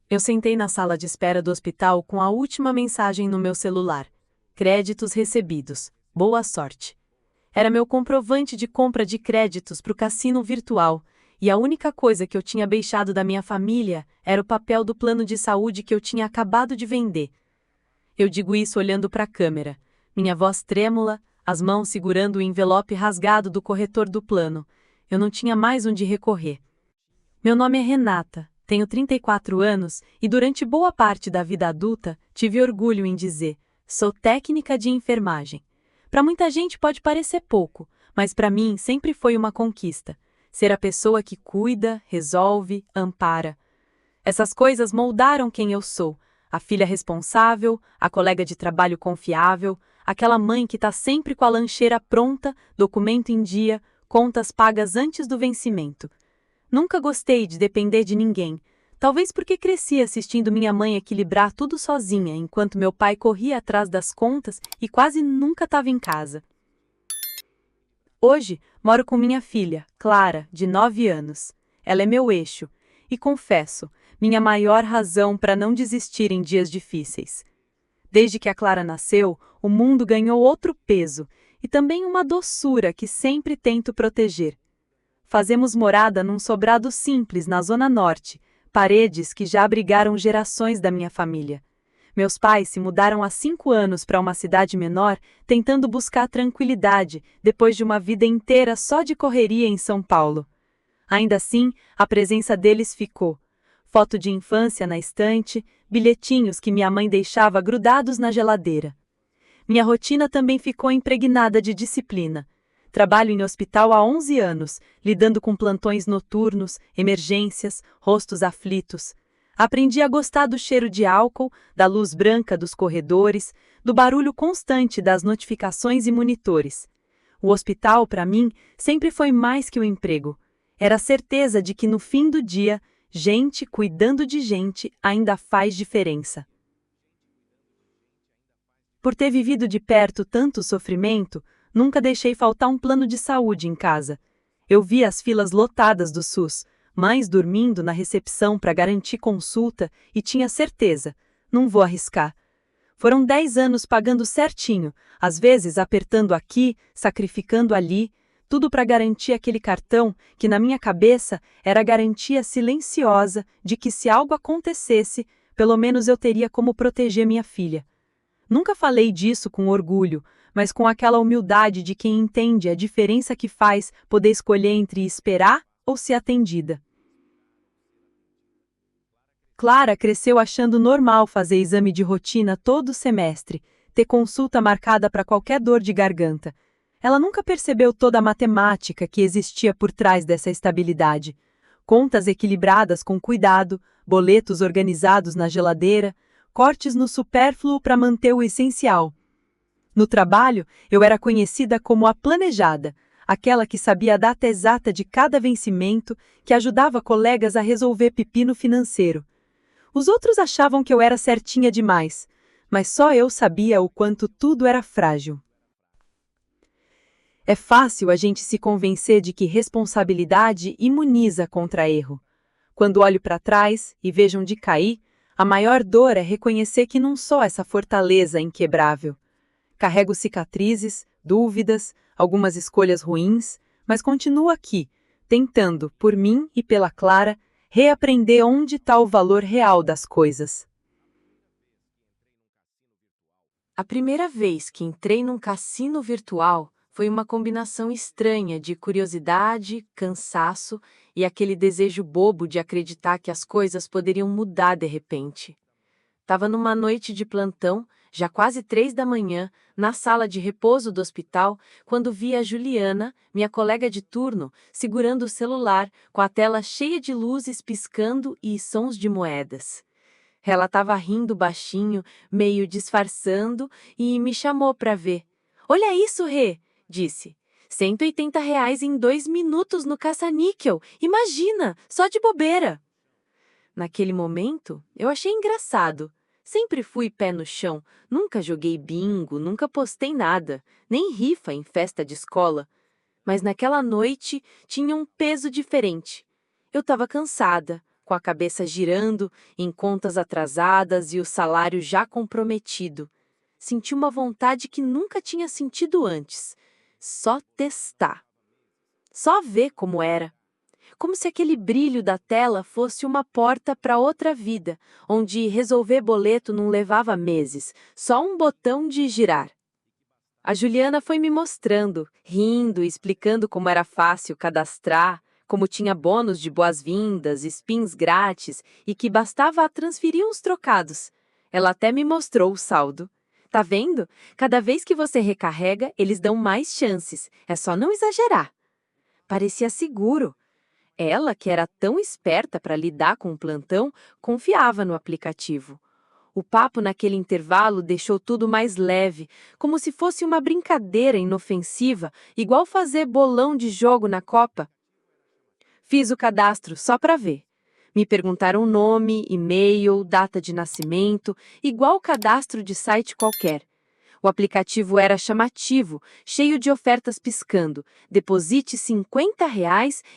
Eu sentei na sala de espera do hospital com a última mensagem no meu celular. Créditos recebidos. Boa sorte. Era meu comprovante de compra de créditos para o cassino virtual, e a única coisa que eu tinha deixado da minha família era o papel do plano de saúde que eu tinha acabado de vender. Eu digo isso olhando para a câmera, minha voz trêmula, as mãos segurando o envelope rasgado do corretor do plano. Eu não tinha mais onde recorrer. Meu nome é Renata, tenho 34 anos e durante boa parte da vida adulta tive orgulho em dizer: sou técnica de enfermagem. Para muita gente pode parecer pouco, mas para mim sempre foi uma conquista. Ser a pessoa que cuida, resolve, ampara. Essas coisas moldaram quem eu sou. A filha responsável, a colega de trabalho confiável, aquela mãe que está sempre com a lancheira pronta, documento em dia, contas pagas antes do vencimento. Nunca gostei de depender de ninguém, talvez porque cresci assistindo minha mãe equilibrar tudo sozinha, enquanto meu pai corria atrás das contas e quase nunca estava em casa. Hoje, moro com minha filha, Clara, de 9 anos. Ela é meu eixo e, confesso, minha maior razão para não desistir em dias difíceis. Desde que a Clara nasceu, o mundo ganhou outro peso e também uma doçura que sempre tento proteger. Fazemos morada num sobrado simples na Zona Norte, paredes que já abrigaram gerações da minha família. Meus pais se mudaram há 5 anos para uma cidade menor, tentando buscar tranquilidade depois de uma vida inteira só de correria em São Paulo. Ainda assim, a presença deles ficou. Foto de infância na estante, bilhetinhos que minha mãe deixava grudados na geladeira. Minha rotina também ficou impregnada de disciplina. Trabalho em hospital há 11 anos, lidando com plantões noturnos, emergências, rostos aflitos. Aprendi a gostar do cheiro de álcool, da luz branca dos corredores, do barulho constante das notificações e monitores. O hospital, para mim, sempre foi mais que um emprego. Era a certeza de que no fim do dia, gente cuidando de gente ainda faz diferença. Por ter vivido de perto tanto sofrimento, nunca deixei faltar um plano de saúde em casa. Eu via as filas lotadas do SUS, mães dormindo na recepção para garantir consulta e tinha certeza, não vou arriscar. Foram 10 anos pagando certinho, às vezes apertando aqui, sacrificando ali, tudo para garantir aquele cartão que na minha cabeça era a garantia silenciosa de que se algo acontecesse, pelo menos eu teria como proteger minha filha. Nunca falei disso com orgulho, mas com aquela humildade de quem entende a diferença que faz poder escolher entre esperar ou ser atendida. Clara cresceu achando normal fazer exame de rotina todo semestre, ter consulta marcada para qualquer dor de garganta. Ela nunca percebeu toda a matemática que existia por trás dessa estabilidade. Contas equilibradas com cuidado, boletos organizados na geladeira, cortes no supérfluo para manter o essencial. No trabalho, eu era conhecida como a planejada, aquela que sabia a data exata de cada vencimento, que ajudava colegas a resolver pepino financeiro. Os outros achavam que eu era certinha demais, mas só eu sabia o quanto tudo era frágil. É fácil a gente se convencer de que responsabilidade imuniza contra erro. Quando olho para trás e vejo onde caí, a maior dor é reconhecer que não sou essa fortaleza inquebrável. Carrego cicatrizes, dúvidas, algumas escolhas ruins, mas continuo aqui, tentando, por mim e pela Clara, reaprender onde está o valor real das coisas. A primeira vez que entrei num cassino virtual foi uma combinação estranha de curiosidade, cansaço e aquele desejo bobo de acreditar que as coisas poderiam mudar de repente. Estava numa noite de plantão, já quase 3 da manhã, na sala de repouso do hospital, quando vi a Juliana, minha colega de turno, segurando o celular, com a tela cheia de luzes piscando e sons de moedas. Ela estava rindo baixinho, meio disfarçando, e me chamou para ver. "Olha isso, Rê!" disse. R$ 180 em 2 minutos no caça-níquel. Imagina, só de bobeira. Naquele momento, eu achei engraçado. Sempre fui pé no chão, nunca joguei bingo, nunca postei nada, nem rifa em festa de escola. Mas naquela noite tinha um peso diferente. Eu estava cansada, com a cabeça girando, em contas atrasadas e o salário já comprometido. Senti uma vontade que nunca tinha sentido antes. Só testar. Só ver como era. Como se aquele brilho da tela fosse uma porta para outra vida, onde resolver boleto não levava meses, só um botão de girar. A Juliana foi me mostrando, rindo e explicando como era fácil cadastrar, como tinha bônus de boas-vindas, spins grátis e que bastava transferir uns trocados. Ela até me mostrou o saldo. Tá vendo? Cada vez que você recarrega, eles dão mais chances. É só não exagerar. Parecia seguro. Ela, que era tão esperta para lidar com o plantão, confiava no aplicativo. O papo naquele intervalo deixou tudo mais leve, como se fosse uma brincadeira inofensiva, igual fazer bolão de jogo na Copa. Fiz o cadastro só para ver. Me perguntaram nome, e-mail, data de nascimento, igual cadastro de site qualquer. O aplicativo era chamativo, cheio de ofertas piscando. Deposite R$ 50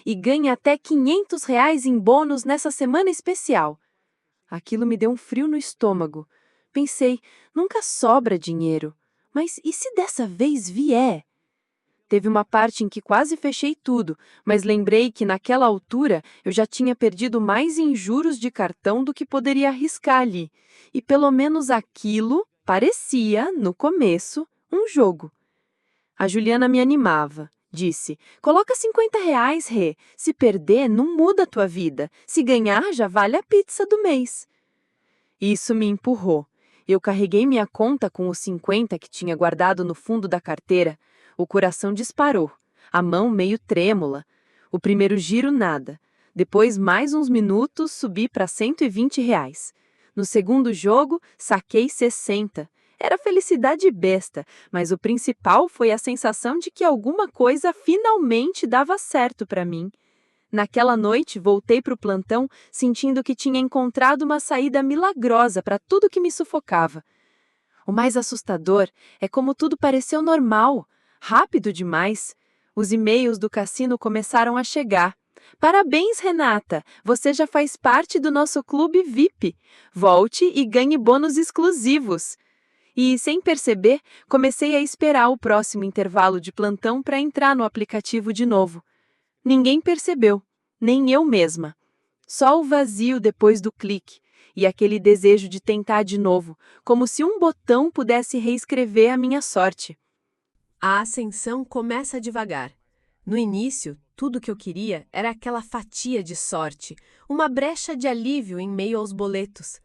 e ganhe até R$ 500 em bônus nessa semana especial. Aquilo me deu um frio no estômago. Pensei, nunca sobra dinheiro. Mas e se dessa vez vier? Teve uma parte em que quase fechei tudo, mas lembrei que naquela altura eu já tinha perdido mais em juros de cartão do que poderia arriscar ali. E pelo menos aquilo parecia, no começo, um jogo. A Juliana me animava. Disse, coloca R$ 50, Rê. Se perder, não muda a tua vida. Se ganhar, já vale a pizza do mês. Isso me empurrou. Eu carreguei minha conta com os 50 que tinha guardado no fundo da carteira. O coração disparou. A mão meio trêmula. O primeiro giro, nada. Depois, mais uns minutos, subi para R$ 120. No segundo jogo, saquei 60. Era felicidade besta, mas o principal foi a sensação de que alguma coisa finalmente dava certo para mim. Naquela noite, voltei para o plantão sentindo que tinha encontrado uma saída milagrosa para tudo que me sufocava. O mais assustador é como tudo pareceu normal, rápido demais. Os e-mails do cassino começaram a chegar. Parabéns, Renata! Você já faz parte do nosso clube VIP. Volte e ganhe bônus exclusivos. E, sem perceber, comecei a esperar o próximo intervalo de plantão para entrar no aplicativo de novo. Ninguém percebeu, nem eu mesma. Só o vazio depois do clique e aquele desejo de tentar de novo, como se um botão pudesse reescrever a minha sorte. A ascensão começa devagar. No início, tudo que eu queria era aquela fatia de sorte, uma brecha de alívio em meio aos boletos.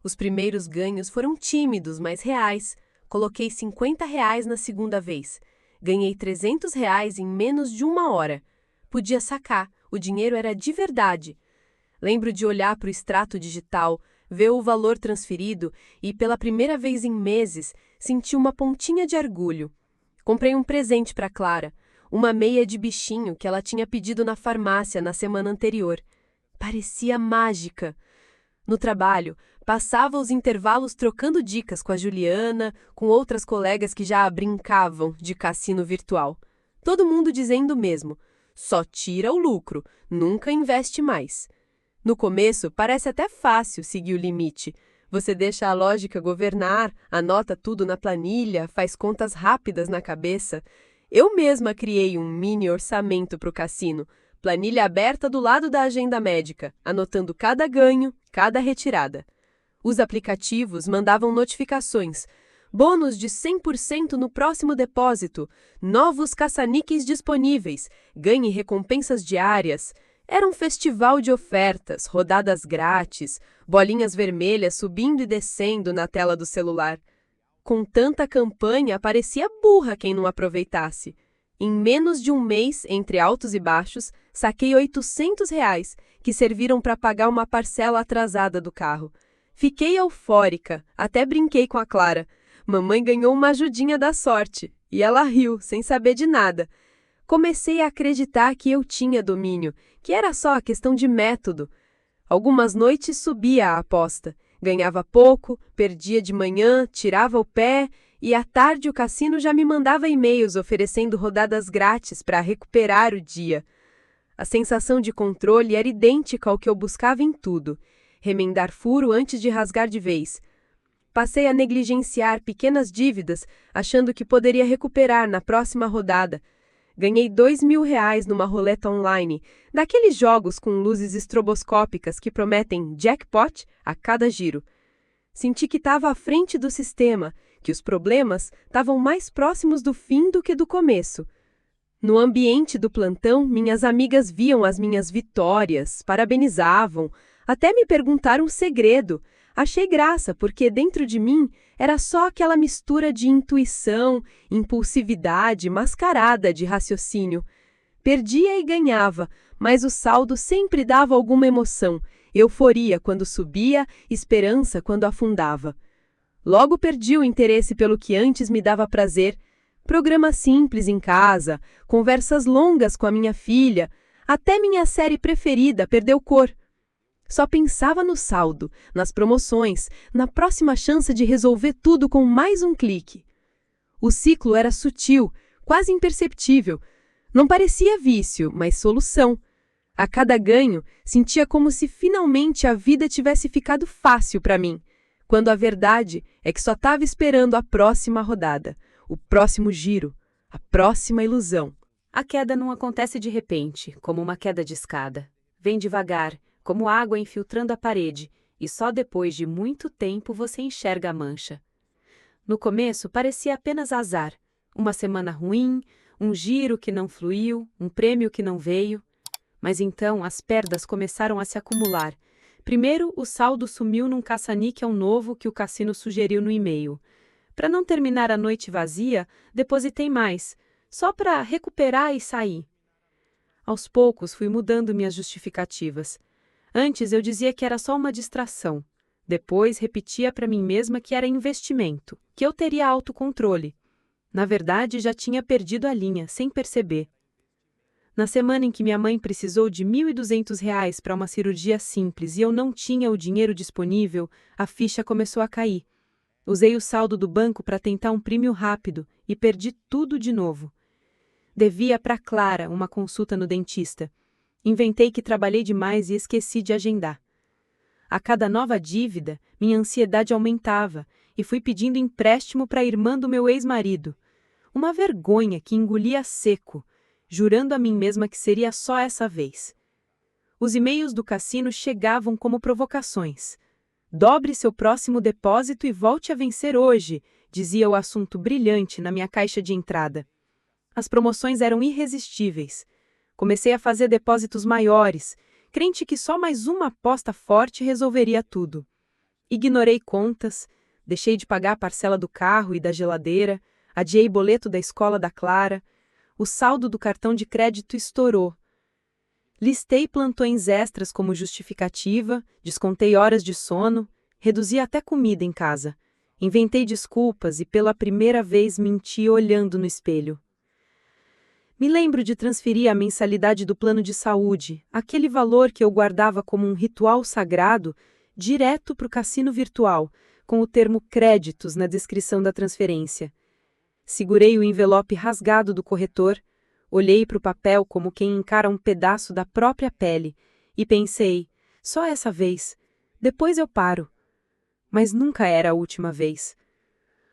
Os primeiros ganhos foram tímidos, mas reais. Coloquei R$ 50 na segunda vez. Ganhei R$ 300 em menos de uma hora. Podia sacar, o dinheiro era de verdade. Lembro de olhar para o extrato digital, ver o valor transferido e, pela primeira vez em meses, senti uma pontinha de orgulho. Comprei um presente para Clara, uma meia de bichinho que ela tinha pedido na farmácia na semana anterior. Parecia mágica. No trabalho, passava os intervalos trocando dicas com a Juliana, com outras colegas que já brincavam de cassino virtual. Todo mundo dizendo o mesmo, só tira o lucro, nunca investe mais. No começo, parece até fácil seguir o limite. Você deixa a lógica governar, anota tudo na planilha, faz contas rápidas na cabeça. Eu mesma criei um mini orçamento para o cassino, planilha aberta do lado da agenda médica, anotando cada ganho, cada retirada. Os aplicativos mandavam notificações. Bônus de 100% no próximo depósito. Novos caça-níqueis disponíveis. Ganhe recompensas diárias. Era um festival de ofertas, rodadas grátis, bolinhas vermelhas subindo e descendo na tela do celular. Com tanta campanha, parecia burra quem não aproveitasse. Em menos de um mês, entre altos e baixos, saquei R$ 800, que serviram para pagar uma parcela atrasada do carro. Fiquei eufórica, até brinquei com a Clara. Mamãe ganhou uma ajudinha da sorte, e ela riu, sem saber de nada. Comecei a acreditar que eu tinha domínio, que era só a questão de método. Algumas noites subia a aposta. Ganhava pouco, perdia de manhã, tirava o pé, e à tarde o cassino já me mandava e-mails oferecendo rodadas grátis para recuperar o dia. A sensação de controle era idêntica ao que eu buscava em tudo: remendar furo antes de rasgar de vez. Passei a negligenciar pequenas dívidas, achando que poderia recuperar na próxima rodada. Ganhei R$ 2.000 numa roleta online, daqueles jogos com luzes estroboscópicas que prometem jackpot a cada giro. Senti que estava à frente do sistema, que os problemas estavam mais próximos do fim do que do começo. No ambiente do plantão, minhas amigas viam as minhas vitórias, parabenizavam, até me perguntaram um segredo. Achei graça, porque dentro de mim era só aquela mistura de intuição, impulsividade mascarada de raciocínio. Perdia e ganhava, mas o saldo sempre dava alguma emoção, euforia quando subia, esperança quando afundava. Logo perdi o interesse pelo que antes me dava prazer. Programa simples em casa, conversas longas com a minha filha, até minha série preferida perdeu cor. Só pensava no saldo, nas promoções, na próxima chance de resolver tudo com mais um clique. O ciclo era sutil, quase imperceptível. Não parecia vício, mas solução. A cada ganho, sentia como se finalmente a vida tivesse ficado fácil para mim, quando a verdade é que só estava esperando a próxima rodada, o próximo giro, a próxima ilusão. A queda não acontece de repente, como uma queda de escada. Vem devagar, como água infiltrando a parede, e só depois de muito tempo você enxerga a mancha. No começo parecia apenas azar, uma semana ruim, um giro que não fluiu, um prêmio que não veio. Mas então as perdas começaram a se acumular. Primeiro, o saldo sumiu num caça-níquel novo que o cassino sugeriu no e-mail. Para não terminar a noite vazia, depositei mais, só para recuperar e sair. Aos poucos fui mudando minhas justificativas. Antes eu dizia que era só uma distração. Depois repetia para mim mesma que era investimento, que eu teria autocontrole. Na verdade, já tinha perdido a linha, sem perceber. Na semana em que minha mãe precisou de R$ 1.200 para uma cirurgia simples e eu não tinha o dinheiro disponível, a ficha começou a cair. Usei o saldo do banco para tentar um prêmio rápido e perdi tudo de novo. Devia para Clara uma consulta no dentista. Inventei que trabalhei demais e esqueci de agendar. A cada nova dívida, minha ansiedade aumentava e fui pedindo empréstimo para a irmã do meu ex-marido. Uma vergonha que engolia seco, jurando a mim mesma que seria só essa vez. Os e-mails do cassino chegavam como provocações. Dobre seu próximo depósito e volte a vencer hoje, dizia o assunto brilhante na minha caixa de entrada. As promoções eram irresistíveis. Comecei a fazer depósitos maiores, crente que só mais uma aposta forte resolveria tudo. Ignorei contas, deixei de pagar a parcela do carro e da geladeira, adiei boleto da escola da Clara. O saldo do cartão de crédito estourou. Listei plantões extras como justificativa, descontei horas de sono, reduzi até comida em casa. Inventei desculpas e pela primeira vez menti olhando no espelho. Me lembro de transferir a mensalidade do plano de saúde, aquele valor que eu guardava como um ritual sagrado, direto para o cassino virtual, com o termo créditos na descrição da transferência. Segurei o envelope rasgado do corretor, olhei para o papel como quem encara um pedaço da própria pele e pensei, só essa vez, depois eu paro. Mas nunca era a última vez.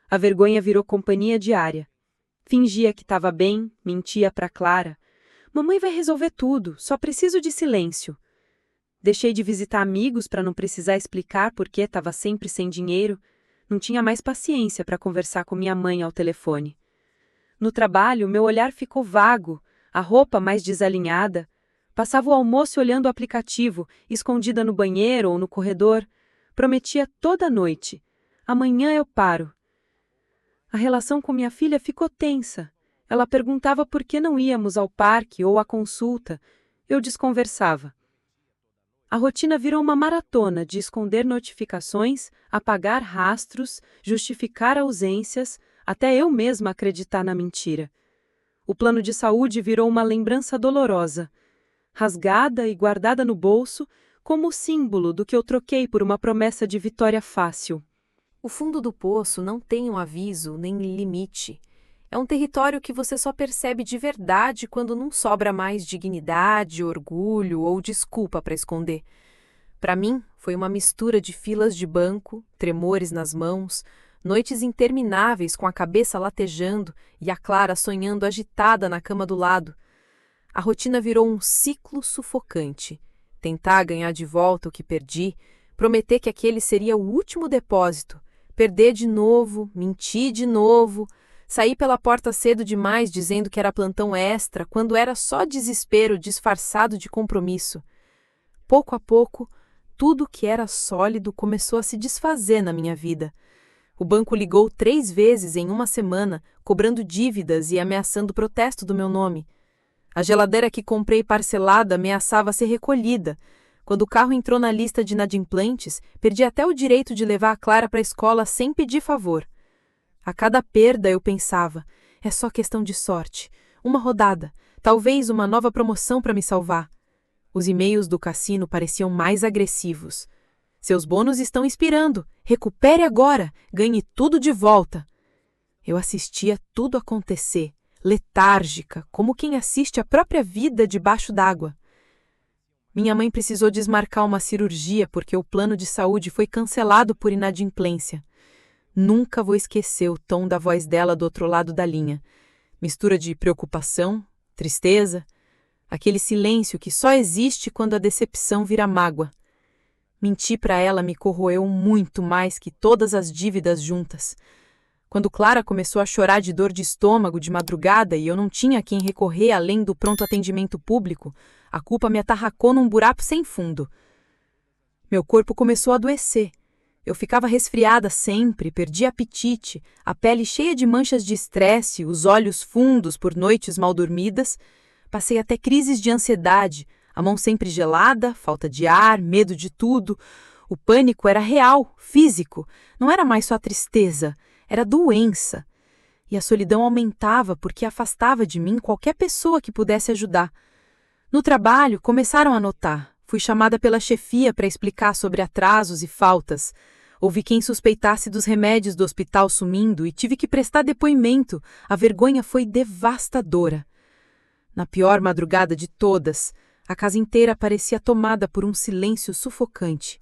A vergonha virou companhia diária. Fingia que estava bem, mentia para Clara. Mamãe vai resolver tudo, só preciso de silêncio. Deixei de visitar amigos para não precisar explicar por que estava sempre sem dinheiro. Não tinha mais paciência para conversar com minha mãe ao telefone. No trabalho, meu olhar ficou vago, a roupa mais desalinhada. Passava o almoço olhando o aplicativo, escondida no banheiro ou no corredor. Prometia toda noite. Amanhã eu paro. A relação com minha filha ficou tensa. Ela perguntava por que não íamos ao parque ou à consulta. Eu desconversava. A rotina virou uma maratona de esconder notificações, apagar rastros, justificar ausências, até eu mesma acreditar na mentira. O plano de saúde virou uma lembrança dolorosa, rasgada e guardada no bolso, como símbolo do que eu troquei por uma promessa de vitória fácil. O fundo do poço não tem um aviso nem limite. É um território que você só percebe de verdade quando não sobra mais dignidade, orgulho ou desculpa para esconder. Para mim, foi uma mistura de filas de banco, tremores nas mãos, noites intermináveis com a cabeça latejando e a Clara sonhando agitada na cama do lado. A rotina virou um ciclo sufocante. Tentar ganhar de volta o que perdi, prometer que aquele seria o último depósito, perder de novo, mentir de novo, sair pela porta cedo demais dizendo que era plantão extra, quando era só desespero disfarçado de compromisso. Pouco a pouco, tudo que era sólido começou a se desfazer na minha vida. O banco ligou 3 vezes em uma semana, cobrando dívidas e ameaçando protesto do meu nome. A geladeira que comprei parcelada ameaçava ser recolhida. Quando o carro entrou na lista de inadimplentes, perdi até o direito de levar a Clara para a escola sem pedir favor. A cada perda eu pensava, é só questão de sorte. Uma rodada, talvez uma nova promoção para me salvar. Os e-mails do cassino pareciam mais agressivos. Seus bônus estão expirando. Recupere agora. Ganhe tudo de volta. Eu assistia tudo acontecer, letárgica, como quem assiste a própria vida debaixo d'água. Minha mãe precisou desmarcar uma cirurgia porque o plano de saúde foi cancelado por inadimplência. Nunca vou esquecer o tom da voz dela do outro lado da linha. Mistura de preocupação, tristeza, aquele silêncio que só existe quando a decepção vira mágoa. Mentir para ela me corroeu muito mais que todas as dívidas juntas. Quando Clara começou a chorar de dor de estômago de madrugada e eu não tinha a quem recorrer além do pronto atendimento público, a culpa me atarracou num buraco sem fundo. Meu corpo começou a adoecer. Eu ficava resfriada sempre, perdia apetite, a pele cheia de manchas de estresse, os olhos fundos por noites mal dormidas. Passei até crises de ansiedade, a mão sempre gelada, falta de ar, medo de tudo. O pânico era real, físico, não era mais só tristeza, era doença. E a solidão aumentava porque afastava de mim qualquer pessoa que pudesse ajudar. No trabalho, começaram a notar. Fui chamada pela chefia para explicar sobre atrasos e faltas. Ouvi quem suspeitasse dos remédios do hospital sumindo e tive que prestar depoimento. A vergonha foi devastadora. Na pior madrugada de todas, a casa inteira parecia tomada por um silêncio sufocante.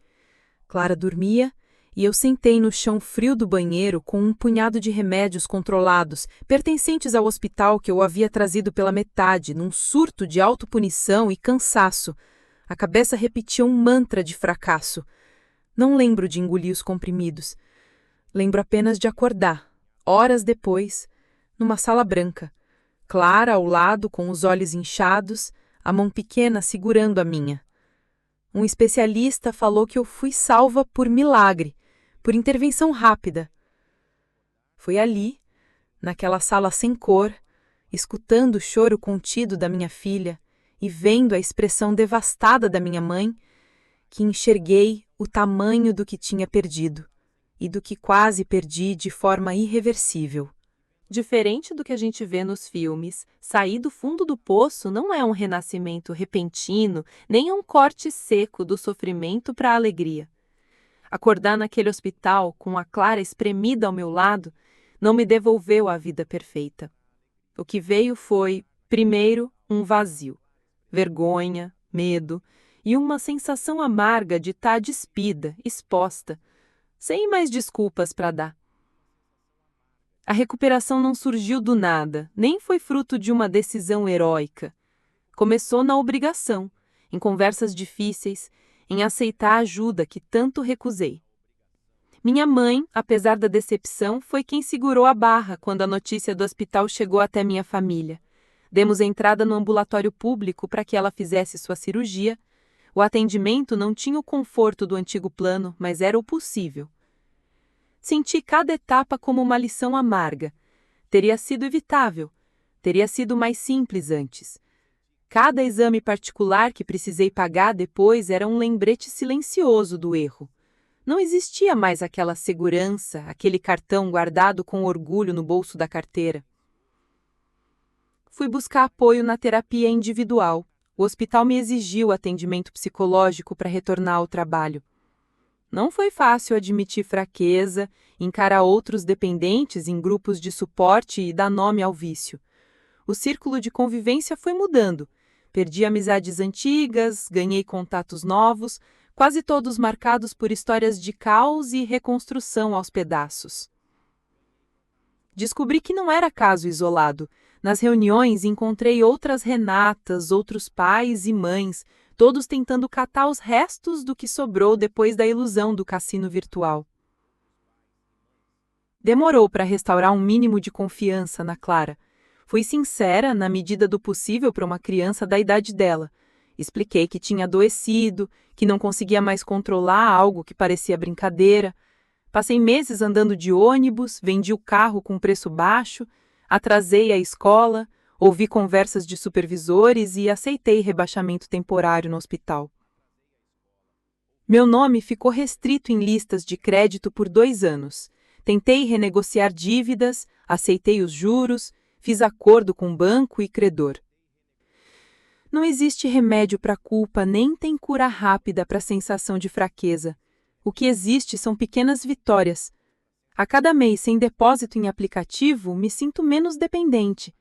Clara dormia e eu sentei no chão frio do banheiro com um punhado de remédios controlados, pertencentes ao hospital que eu havia trazido pela metade, num surto de autopunição e cansaço. A cabeça repetia um mantra de fracasso. Não lembro de engolir os comprimidos. Lembro apenas de acordar, horas depois, numa sala branca. Clara ao lado, com os olhos inchados, a mão pequena segurando a minha. Um especialista falou que eu fui salva por milagre, por intervenção rápida. Foi ali, naquela sala sem cor, escutando o choro contido da minha filha e vendo a expressão devastada da minha mãe, que enxerguei o tamanho do que tinha perdido e do que quase perdi de forma irreversível. Diferente do que a gente vê nos filmes, sair do fundo do poço não é um renascimento repentino, nem é um corte seco do sofrimento para a alegria. Acordar naquele hospital com a Clara espremida ao meu lado não me devolveu a vida perfeita. O que veio foi, primeiro, um vazio, vergonha, medo e uma sensação amarga de estar despida, exposta, sem mais desculpas para dar. A recuperação não surgiu do nada, nem foi fruto de uma decisão heróica. Começou na obrigação, em conversas difíceis, em aceitar a ajuda que tanto recusei. Minha mãe, apesar da decepção, foi quem segurou a barra quando a notícia do hospital chegou até minha família. Demos entrada no ambulatório público para que ela fizesse sua cirurgia. O atendimento não tinha o conforto do antigo plano, mas era o possível. Senti cada etapa como uma lição amarga. Teria sido evitável. Teria sido mais simples antes. Cada exame particular que precisei pagar depois era um lembrete silencioso do erro. Não existia mais aquela segurança, aquele cartão guardado com orgulho no bolso da carteira. Fui buscar apoio na terapia individual. O hospital me exigiu atendimento psicológico para retornar ao trabalho. Não foi fácil admitir fraqueza, encarar outros dependentes em grupos de suporte e dar nome ao vício. O círculo de convivência foi mudando. Perdi amizades antigas, ganhei contatos novos, quase todos marcados por histórias de caos e reconstrução aos pedaços. Descobri que não era caso isolado. Nas reuniões encontrei outras Renatas, outros pais e mães, todos tentando catar os restos do que sobrou depois da ilusão do cassino virtual. Demorou para restaurar um mínimo de confiança na Clara. Fui sincera na medida do possível para uma criança da idade dela. Expliquei que tinha adoecido, que não conseguia mais controlar algo que parecia brincadeira. Passei meses andando de ônibus, vendi o carro com preço baixo, atrasei a escola, ouvi conversas de supervisores e aceitei rebaixamento temporário no hospital. Meu nome ficou restrito em listas de crédito por 2 anos. Tentei renegociar dívidas, aceitei os juros, fiz acordo com banco e credor. Não existe remédio para a culpa, nem tem cura rápida para a sensação de fraqueza. O que existe são pequenas vitórias. A cada mês, sem depósito em aplicativo, me sinto menos dependente.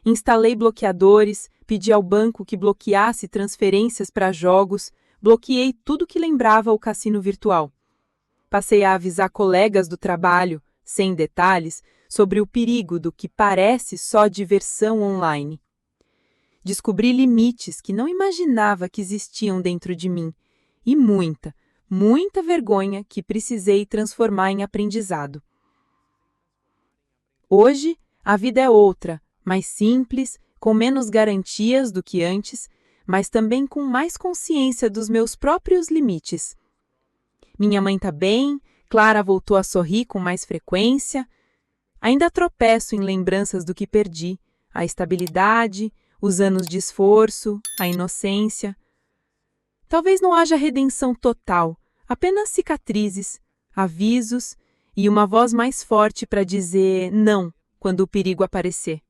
Instalei bloqueadores, pedi ao banco que bloqueasse transferências para jogos, bloqueei tudo que lembrava o cassino virtual. Passei a avisar colegas do trabalho, sem detalhes, sobre o perigo do que parece só diversão online. Descobri limites que não imaginava que existiam dentro de mim e muita vergonha que precisei transformar em aprendizado. Hoje, a vida é outra, mais simples, com menos garantias do que antes, mas também com mais consciência dos meus próprios limites. Minha mãe está bem, Clara voltou a sorrir com mais frequência. Ainda tropeço em lembranças do que perdi, a estabilidade, os anos de esforço, a inocência. Talvez não haja redenção total, apenas cicatrizes, avisos e uma voz mais forte para dizer não quando o perigo aparecer.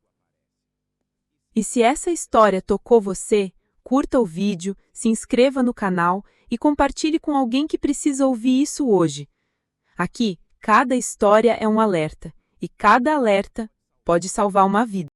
E se essa história tocou você, curta o vídeo, se inscreva no canal e compartilhe com alguém que precisa ouvir isso hoje. Aqui, cada história é um alerta, e cada alerta pode salvar uma vida.